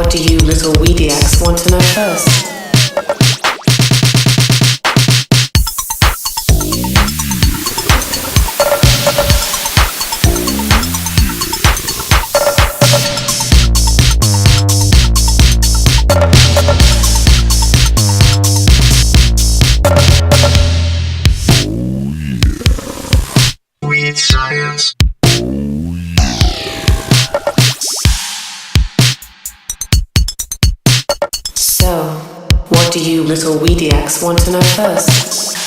What do you little weediacs want to know first? Weed science. So, what do you little weediacs want to know first?